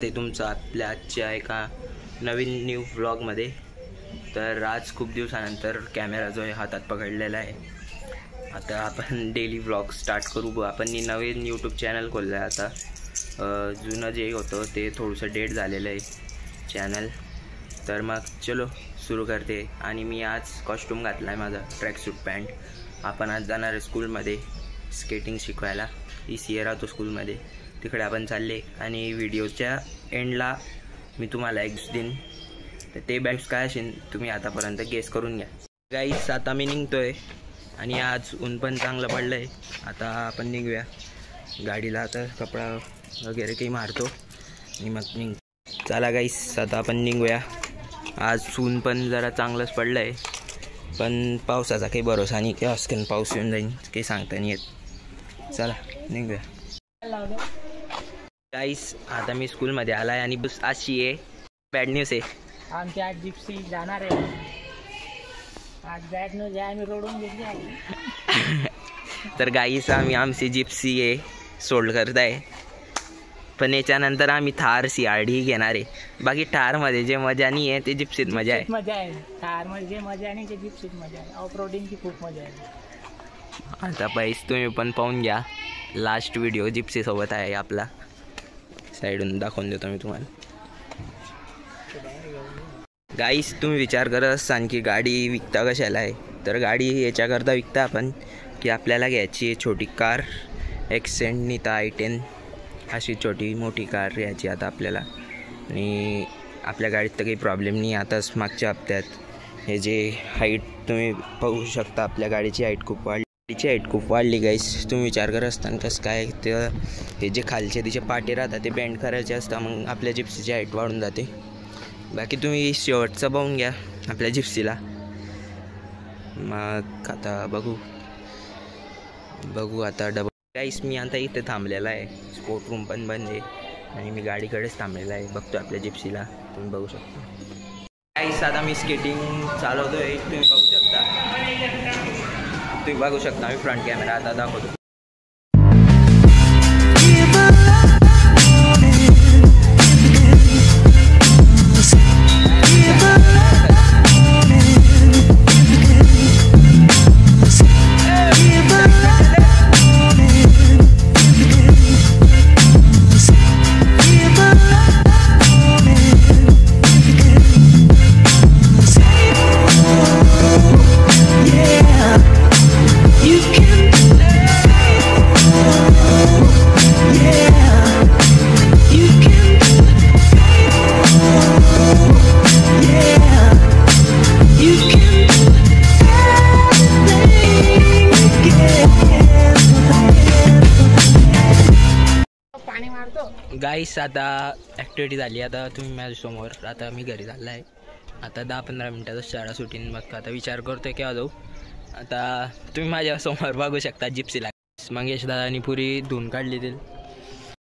ते तुमचं आपल्या आजच्या एका नवीन न्यू व्लॉगमध्ये. तर आज खूप दिवसानंतर कॅमेरा जो आहे हातात पकडलेला आहे. आता आपण डेली व्लॉग स्टार्ट करू. आपण नवीन यूट्यूब चॅनल खोललं आहे आता. जुनं जे होतं ते थोडंसं डेट झालेलं आहे चॅनल. तर मग चलो सुरू करते. आणि मी आज कॉस्ट्यूम घातला आहे माझा, ट्रॅकसूट पॅन्ट. आपण आज जाणार आहे स्कूलमध्ये स्केटिंग शिकवायला. ECA राहतो स्कूलमध्ये, तिकडे आपण चालले. आणि व्हिडिओच्या एंडला मी तुम्हाला एक दिन तर ते बॅग्स काय असेल तुम्ही आतापर्यंत गेस करून घ्या. गाईस आता मी निघतोय आणि आज ऊन पण चांगलं पडलं आहे. आता आपण निघूया गाडीला. आता कपडा वगैरे काही मारतो आणि मग चला गाईस आता आपण निघूया. आज ऊन पण जरा चांगलंच पडलं आहे, पण पावसाचा काही भरोसा नाही. केव्हा असं पाऊस येऊन जाईल काही सांगता नाही येत. चला निघूया गाईस. आता मी स्कूलमध्ये आला आहे आणि बस अशी आहे, बॅड न्यूज आहे. आमची आज जिप्सी जाणार आहे. आज बॅड न्यूज आहे, आम्ही रोडून घेतली आहे. तर गाईस आमची जिप्सी आहे सोल्ड करत आहे. पण याच्यानंतर आम्ही थार CRD घेणार आहे. बाकी थारमध्ये जे मजा नाही आहे ते जिप्सीत मजा आहे. मजा आहे थारमध्ये जे मजा नाही ते जिप्सीत मजा आहे. ऑफ रोडिंगची खूप मजा आहे. आता पैस तुम्ही पण पाहून घ्या. लास्ट व्हिडिओ जिप्सी सोबत आहे आपला. साईडून दाखवून देतो मी तुम्हाला. गाईस तुम्ही विचार करत असाल की गाडी विकता कशाला आहे. तर गाडी याच्याकरता विकता आपण की आपल्याला घ्यायची आहे छोटी कार. एक्सेंट निता I10 अशी छोटी मोठी कार घ्यायची आता आपल्याला. आणि आपल्या गाडीत तर काही प्रॉब्लेम नाही. आताच मागच्या हप्त्यात हे जे हाईट तुम्ही पाहू शकता, आपल्या गाडीची हाईट खूप वाढली गाईस. तुम्ही विचार करत असताना कसं काय ते हे जे खालचे तिचे पाटे राहतात ते बेंड करायचे असतात, मग आपल्या जिप्सीची हाईट वाढून जाते. बाकी तुम्ही शेवटचं पाहून घ्या आपल्या जिप्सीला. मग आता बघू आता डबल. गाईस मी आता इथे थांबलेला आहे. स्पोर्ट रूम पण बंद आहे आणि मी गाडीकडेच थांबलेला आहे. बघतो आपल्या जिप्सीला, तुम्ही बघू शकता. गाईस आता मी स्केटिंग चालवतोय. तुम्ही बघू शकता मी फ्रंट कॅमेरा आता दाखवतो. गाईस आता ॲक्टिव्हिटी झाली. आता तुम्ही माझ्यासमोर. आता मी घरी झाला आहे. आता 10-15 मिनटातच शाळा सुटीन. मग आता विचार करतोय केव्हा जाऊ. आता तुम्ही माझ्यासमोर बघू शकता जिप्सीला मंगेश दादानी पुरी धुवून काढली.